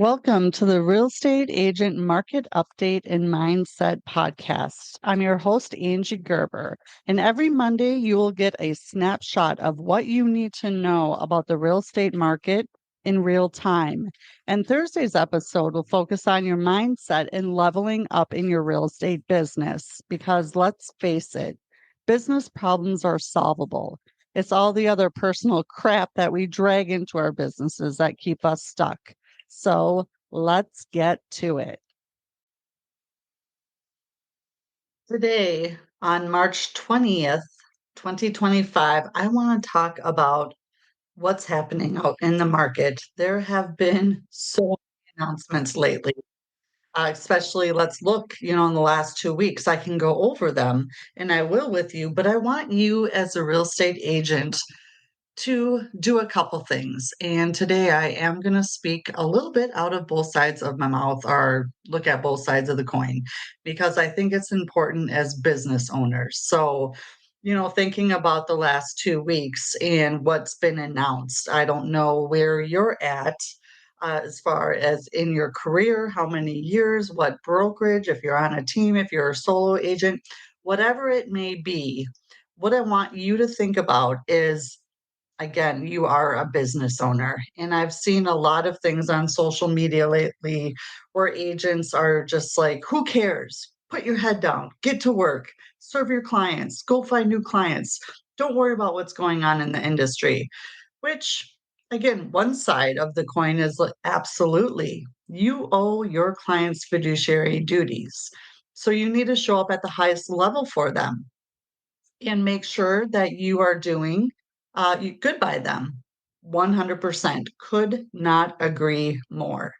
Welcome to the Real Estate Agent Market Update and Mindset Podcast. I'm your host, Angie Gerber, and every Monday you will get a snapshot of what you need to know about the real estate market in real time. And Thursday's episode will focus on your mindset and leveling up in your real estate business because let's face it, business problems are solvable. It's all the other personal crap that we drag into our businesses that keep us stuck. So let's get to it. Today, on March 20th, 2025, I want to talk about what's happening out in the market. There have been so many announcements lately, especially let's look, in the last 2 weeks. I can go over them and I will with you, but I want you as a real estate agent to do a couple things. And today I am going to speak a little bit out of both sides of my mouth or look at both sides of the coin because I think it's important as business owners. So, thinking about the last 2 weeks and what's been announced, I don't know where you're at. As far as in your career, how many years, what brokerage, if you're on a team, if you're a solo agent, whatever it may be, what I want you to think about is again, you are a business owner. And I've seen a lot of things on social media lately where agents are just like, who cares? Put your head down, get to work, serve your clients, go find new clients. Don't worry about what's going on in the industry, which, again, one side of the coin is like, absolutely, you owe your clients fiduciary duties. So you need to show up at the highest level for them and make sure that you are doing good by them. 100%. Could not agree more.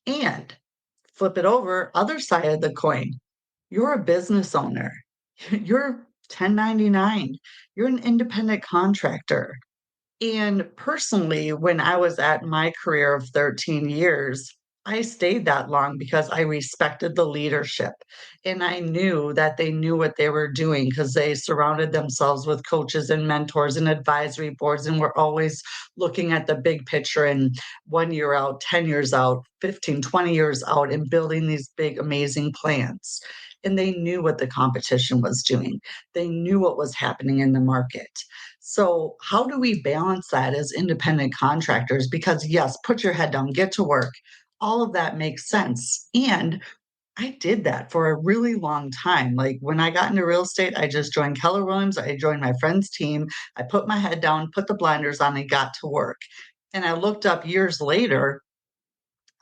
And flip it over, other side of the coin. You're a business owner. You're 1099. You're an independent contractor. And personally, when I was at my career of 13 years, I stayed that long because I respected the leadership and I knew that they knew what they were doing because they surrounded themselves with coaches and mentors and advisory boards and were always looking at the big picture and 1 year out, 10 years out, 15, 20 years out and building these big, amazing plans. And they knew what the competition was doing. They knew what was happening in the market. So, how do we balance that as independent contractors? Because, yes, put your head down, get to work. All of that makes sense. And I did that for a really long time. Like when I got into real estate, I just joined Keller Williams. I joined my friend's team. I put my head down, put the blinders on, and got to work. And I looked up years later,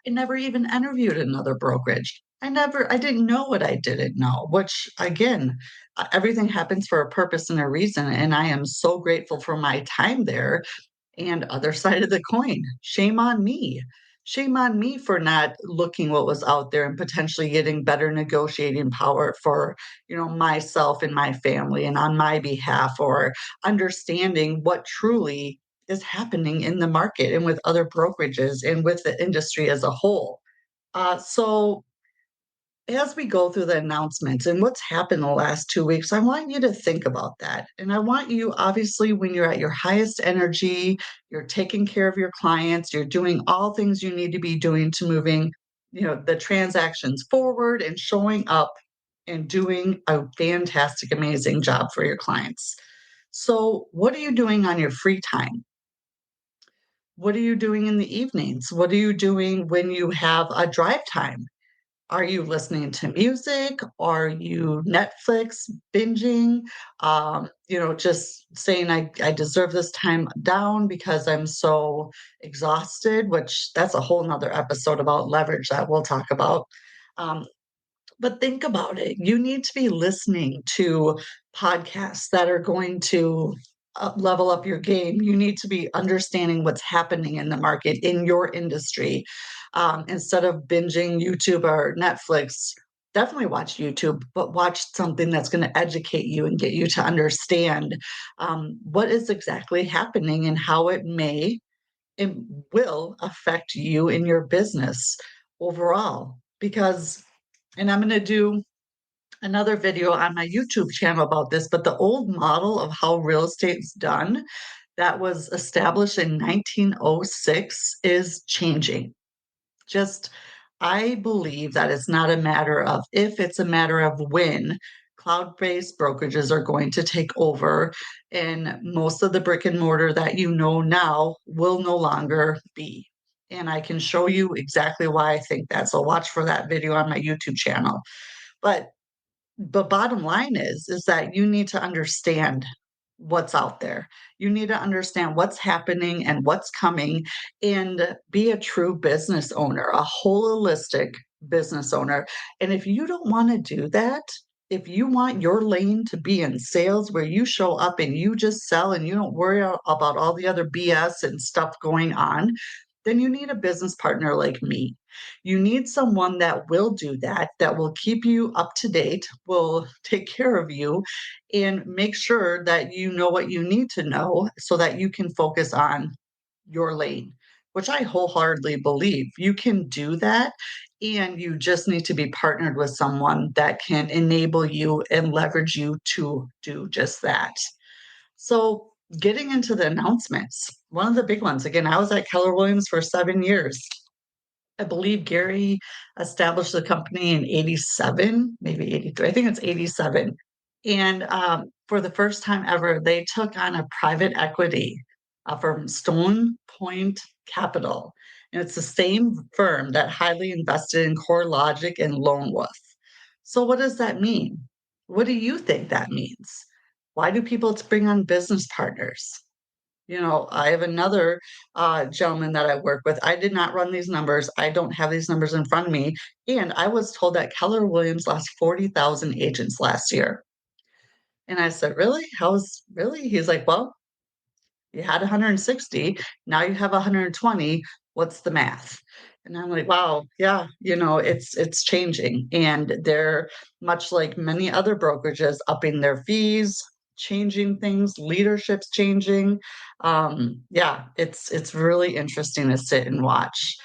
I never even interviewed another brokerage. I didn't know what I didn't know, which again, everything happens for a purpose and a reason. And I am so grateful for my time there. And other side of the coin, shame on me. Shame on me for not looking what was out there and potentially getting better negotiating power for, myself and my family and on my behalf, or understanding what truly is happening in the market and with other brokerages and with the industry as a whole. So as we go through the announcements and what's happened the last 2 weeks, I want you to think about that. And I want you, obviously, when you're at your highest energy, you're taking care of your clients, you're doing all things you need to be doing to moving, the transactions forward and showing up and doing a fantastic, amazing job for your clients. So, what are you doing on your free time? What are you doing in the evenings? What are you doing when you have a drive time? Are you listening to music? Are you Netflix binging? Just saying I deserve this time down because I'm so exhausted, which that's a whole nother episode about leverage that we'll talk about. Um, but think about it. You need to be listening to podcasts that are going to level up your game. You need to be understanding what's happening in the market in your industry. Instead of binging YouTube or Netflix, definitely watch YouTube, but watch something that's going to educate you and get you to understand what is exactly happening and how it will affect you in your business overall. Because and I'm going to do another video on my YouTube channel about this, but the old model of how real estate's done that was established in 1906 is changing. Just, I believe that it's not a matter of if, it's a matter of when cloud-based brokerages are going to take over, and most of the brick and mortar that you know now will no longer be. And I can show you exactly why I think that. So watch for that video on my YouTube channel. But the bottom line is that you need to understand what's out there. You need to understand what's happening and what's coming, and be a true business owner, a holistic business owner. And if you don't want to do that, if you want your lane to be in sales where you show up and you just sell and you don't worry about all the other BS and stuff going on, then you need a business partner like me. You need someone that will do that, that will keep you up to date, will take care of you, and make sure that you know what you need to know so that you can focus on your lane, which I wholeheartedly believe you can do that. And you just need to be partnered with someone that can enable you and leverage you to do just that. So, getting into the announcements, one of the big ones, again, I was at Keller Williams for 7 years. I believe Gary established the company in 87, maybe 83. I think it's 87. And for the first time ever, they took on a private equity from Stone Point Capital. And it's the same firm that highly invested in CoreLogic and Lone Wolf. So, what does that mean? What do you think that means? Why do people bring on business partners? I have another gentleman that I work with. I did not run these numbers. I don't have these numbers in front of me. And I was told that Keller Williams lost 40,000 agents last year. And I said, really? How's really? He's like, well, you had 160, now you have 120. What's the math? And I'm like, wow, yeah, it's changing. And they're, much like many other brokerages, upping their fees, changing things, leadership's changing. Yeah, it's really interesting to sit and watch.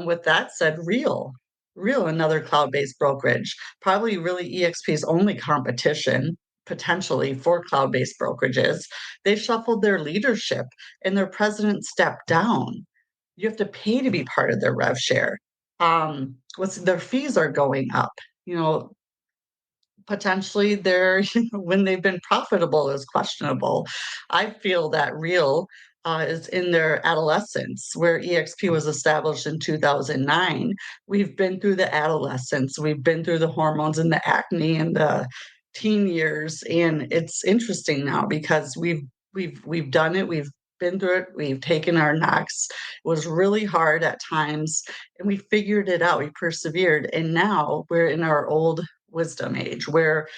With that said, Real, another cloud-based brokerage, probably really EXP's only competition potentially for cloud-based brokerages. They shuffled their leadership and their president stepped down. You have to pay to be part of their rev share. What's their fees are going up. You know, Potentially their when they've been profitable is questionable. I feel that Real is in their adolescence, where EXP was established in 2009. We've been through the adolescence, we've been through the hormones and the acne and the teen years, and it's interesting now because we've done it, we've been through it, we've taken our knocks. It was really hard at times, and we figured it out, we persevered, and now we're in our old wisdom age where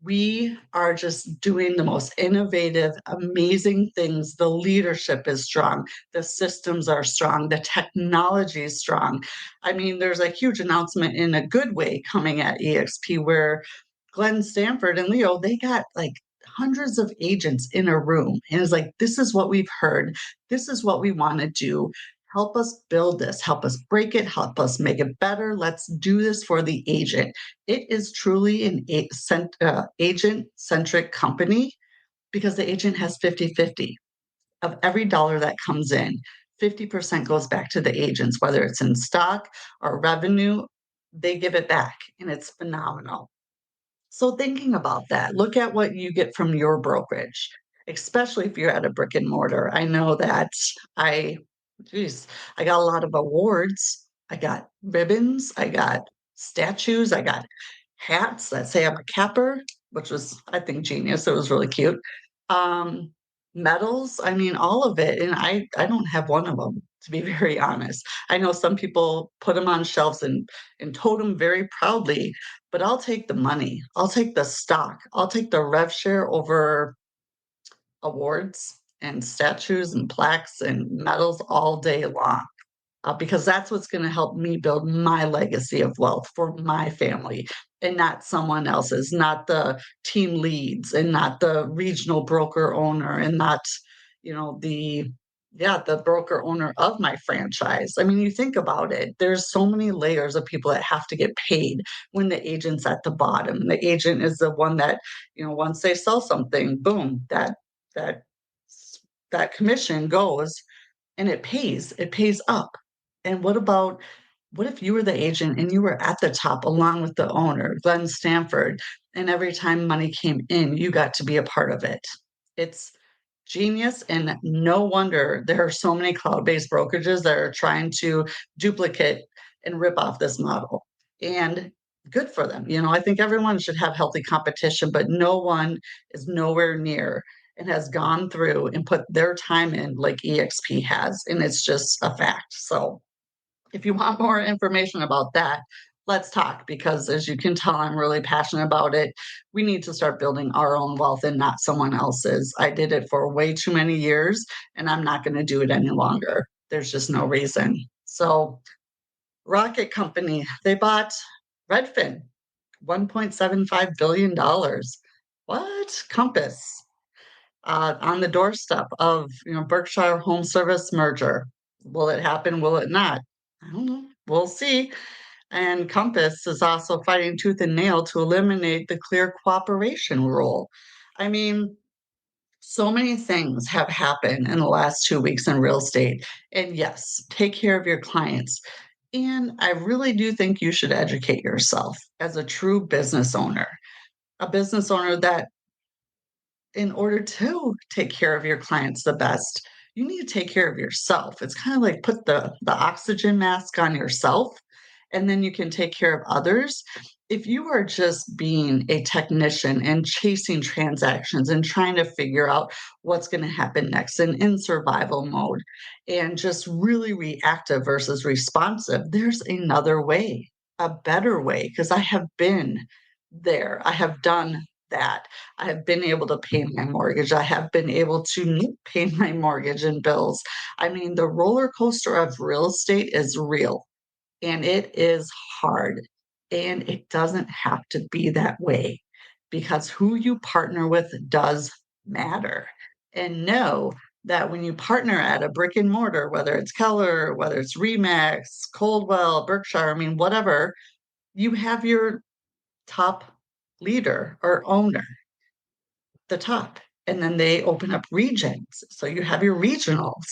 we are just doing the most innovative, amazing things. The leadership is strong, the systems are strong, the technology is strong. I mean, there's a huge announcement in a good way coming at EXP where Glenn Stanford and Leo, they got like hundreds of agents in a room and it's like, this is what we've heard, this is what we want to do. Help us build this, help us break it, help us make it better. Let's do this for the agent. It is truly an agent centric company because the agent has 50-50 of every dollar that comes in. 50% goes back to the agents, whether it's in stock or revenue, they give it back and it's phenomenal. So thinking about that, look at what you get from your brokerage, especially if you're at a brick and mortar. I know that I, geez, I got a lot of awards. I got ribbons, I got statues, I got hats that say I'm a capper, which was, I think, genius. It was really cute. Um, Medals, I mean, all of it. And I don't have one of them, to be very honest. I know some people put them on shelves and tote them very proudly, but I'll take the money. I'll take the stock. I'll take the rev share over awards and statues and plaques and medals all day long. Because that's what's going to help me build my legacy of wealth for my family and not someone else's, not the team leads and not the regional broker owner and not, the broker owner of my franchise. I mean, you think about it, there's so many layers of people that have to get paid when the agent's at the bottom. The agent is the one that, once they sell something, boom, that that commission goes and it pays up. And what about What if you were the agent and you were at the top along with the owner, Glenn Stanford, and every time money came in, you got to be a part of it? It's genius, and no wonder there are so many cloud-based brokerages that are trying to duplicate and rip off this model. And good for them. I think everyone should have healthy competition, but no one is nowhere near and has gone through and put their time in like EXP has. And it's just a fact. So if you want more information about that, let's talk because as you can tell, I'm really passionate about it. We need to start building our own wealth and not someone else's. I did it for way too many years and I'm not going to do it any longer. There's just no reason. So, Rocket Company, they bought Redfin, $1.75 billion. What? Compass, on the doorstep of Berkshire Home Service merger. Will it happen? Will it not? I don't know. We'll see. And Compass is also fighting tooth and nail to eliminate the clear cooperation rule. I mean, so many things have happened in the last 2 weeks in real estate. And yes, take care of your clients. And I really do think you should educate yourself as a true a business owner that in order to take care of your clients the best, you need to take care of yourself. It's kind of like put the oxygen mask on yourself and then you can take care of others. If you are just being a technician and chasing transactions and trying to figure out what's going to happen next and in survival mode and just really reactive versus responsive, there's another way, a better way, because I have been there. I have done that. I have been able to pay my mortgage. I have been able to pay my mortgage and bills. I mean, the roller coaster of real estate is real and it is hard. And it doesn't have to be that way because who you partner with does matter. And know that when you partner at a brick and mortar, whether it's Keller, whether it's Remax, Coldwell, Berkshire, I mean, whatever, you have your top leader or owner, the top. And then they open up regions. So you have your regionals.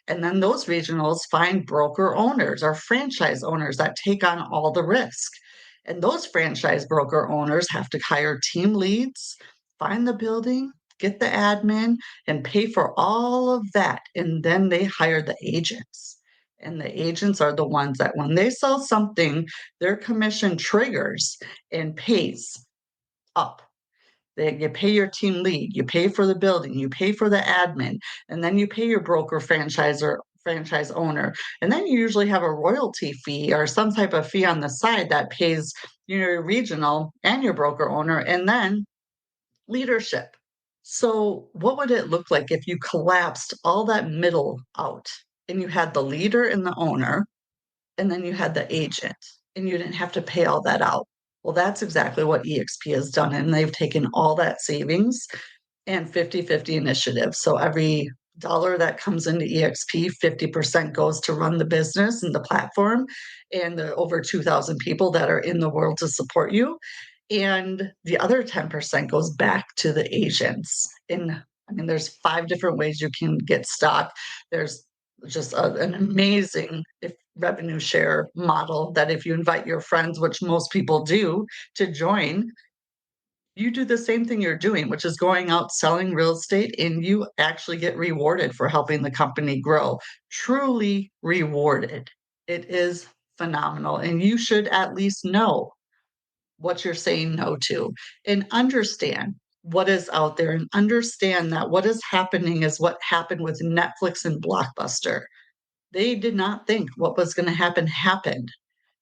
And then those regionals find broker owners or franchise owners that take on all the risk. And those franchise broker owners have to hire team leads, find the building, get the admin, and pay for all of that. And then they hire the agents. And the agents are the ones that when they sell something, their commission triggers and pays up. You pay your team lead, you pay for the building, you pay for the admin, and then you pay your broker franchise owner. And then you usually have a royalty fee or some type of fee on the side that pays your regional and your broker owner, and then leadership. So, what would it look like if you collapsed all that middle out and you had the leader and the owner, and then you had the agent and you didn't have to pay all that out? Well, that's exactly what EXP has done. And they've taken all that savings and 50-50 initiative. So every dollar that comes into EXP, 50% goes to run the business and the platform and the over 2,000 people that are in the world to support you. And the other 10% goes back to the agents. I mean, there's 5 different ways you can get stock. There's just an amazing revenue share model that if you invite your friends, which most people do, to join, you do the same thing you're doing, which is going out selling real estate, and you actually get rewarded for helping the company grow. Truly rewarded. It is phenomenal. And you should at least know what you're saying no to and understand what is out there and understand that what is happening is what happened with Netflix and Blockbuster. They did not think what was going to happen happened.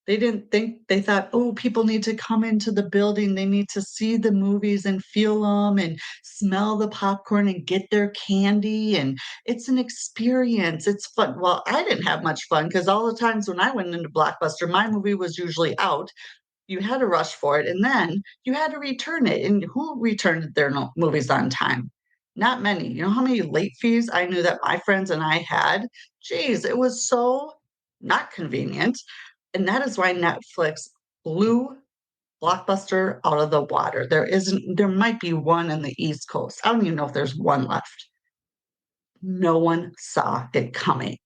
They didn't think, they thought, oh, people need to come into the building. They need to see the movies and feel them and smell the popcorn and get their candy. And it's an experience. It's fun. Well, I didn't have much fun because all the times when I went into Blockbuster, my movie was usually out. You had to rush for it and then you had to return it. And who returned their movies on time? Not many. You know how many late fees I knew that my friends and I had? Geez, it was so not convenient. And that is why Netflix blew Blockbuster out of the water. There might be one in the East Coast. I don't even know if there's one left. No one saw it coming.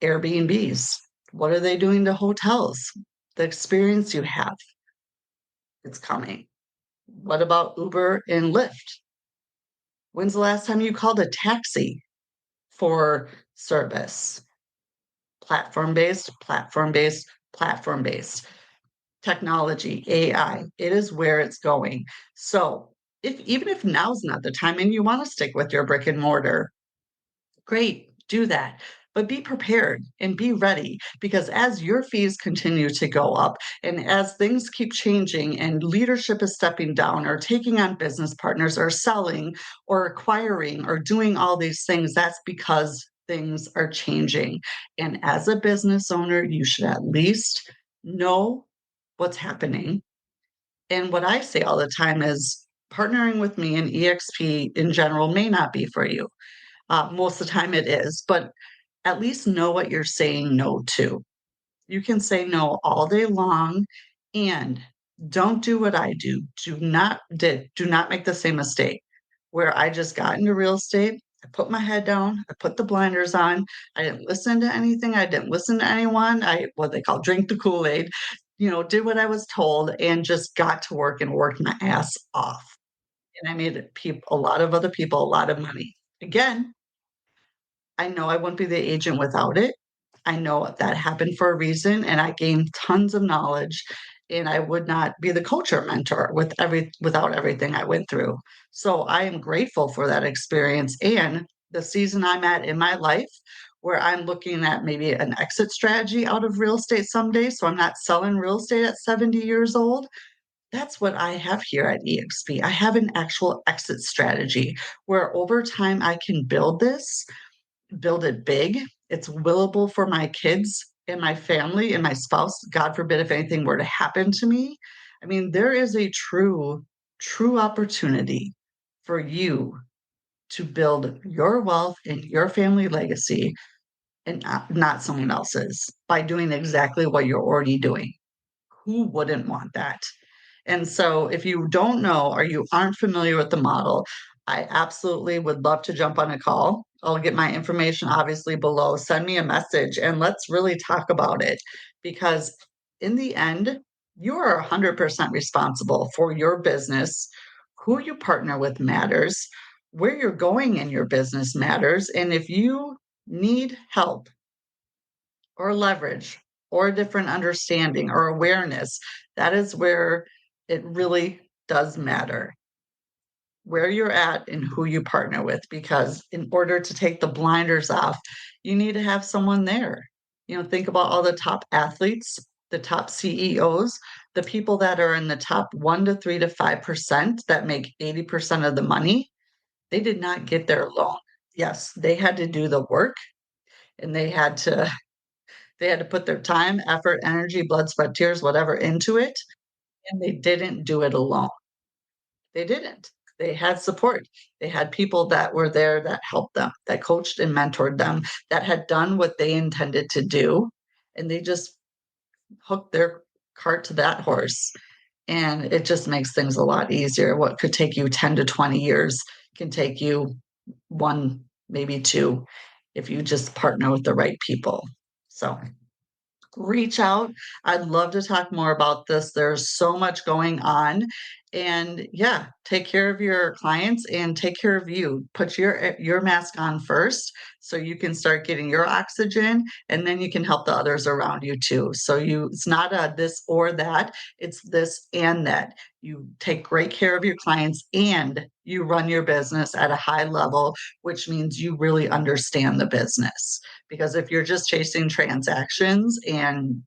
Airbnbs. What are they doing to hotels? The experience you have, it's coming. What about Uber and Lyft? When's the last time you called a taxi for service? Platform based, platform based, platform based. Technology, AI, it is where it's going. So, if even if now's not the time and you want to stick with your brick and mortar, great, do that. But be prepared and be ready because as your fees continue to go up and as things keep changing and leadership is stepping down or taking on business partners or selling or acquiring or doing all these things, that's because things are changing. And as a business owner, you should at least know what's happening. And what I say all the time is partnering with me in EXP in general may not be for you. Most of the time it is, but at least know what you're saying no to. You can say no all day long and don't do what I do. Do not make the same mistake where I just got into real estate. I put my head down, I put the blinders on. I didn't listen to anything. I didn't listen to anyone. I what they call drink the Kool-Aid, did what I was told and just got to work and worked my ass off. And I made a lot of other people a lot of money. Again, I know I wouldn't be the agent without it. I know that happened for a reason, and I gained tons of knowledge, and I would not be the coach or mentor without everything I went through. So I am grateful for that experience and the season I'm at in my life where I'm looking at maybe an exit strategy out of real estate someday. So I'm not selling real estate at 70 years old. That's what I have here at EXP. I have an actual exit strategy where over time I can build it big. It's willable for my kids and my family and my spouse. God forbid if anything were to happen to me. I mean, there is a true opportunity for you to build your wealth and your family legacy and not someone else's by doing exactly what you're already doing. Who wouldn't want that? And so, if you don't know or you aren't familiar with the model, I absolutely would love to jump on a call. I'll get my information obviously below. Send me a message and let's really talk about it because, in the end, you are 100% responsible for your business. Who you partner with matters, where you're going in your business matters. And if you need help, or leverage or a different understanding or awareness, that is where it really does matter where you're at and who you partner with. Because in order to take the blinders off, you need to have someone there. Think about all the top athletes, the top CEOs, the people that are in the top 1 to 3 to 5% that make 80% of the money. They did not get there alone. Yes, they had to do the work and they had to put their time, effort, energy, blood, sweat, tears, whatever into it, and they didn't do it alone. They didn't. They had support. They had people that were there that helped them, that coached and mentored them, that had done what they intended to do, and they just hooked their cart to that horse. And it just makes things a lot easier. What could take you 10 to 20 years can take you one, maybe two, if you just partner with the right people. So reach out. I'd love to talk more about this. There's so much going on. And yeah, take care of your clients and take care of you. Put your mask on first so you can start getting your oxygen and then you can help the others around you too. So it's not a this or that, it's this and that. You take great care of your clients and you run your business at a high level, which means you really understand the business. Because if you're just chasing transactions and,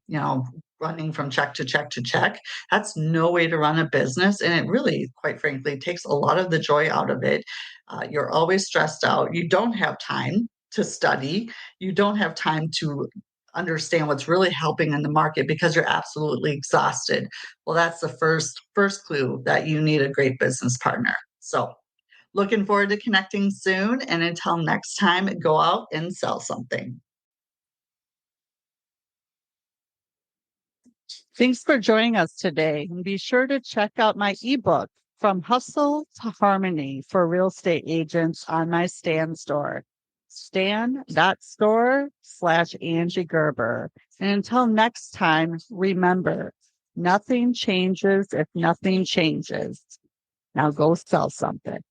running from check to check to check, that's no way to run a business. And it really, quite frankly, takes a lot of the joy out of it. You're always stressed out. You don't have time to study. You don't have time to understand what's really helping in the market because you're absolutely exhausted. Well, that's the first clue that you need a great business partner. So looking forward to connecting soon. And until next time, go out and sell something. Thanks for joining us today. And be sure to check out my ebook, From Hustle to Harmony for Real Estate Agents on my Stand store. stan.store/Angie Gerber. And until next time, remember, nothing changes if nothing changes. Now go sell something.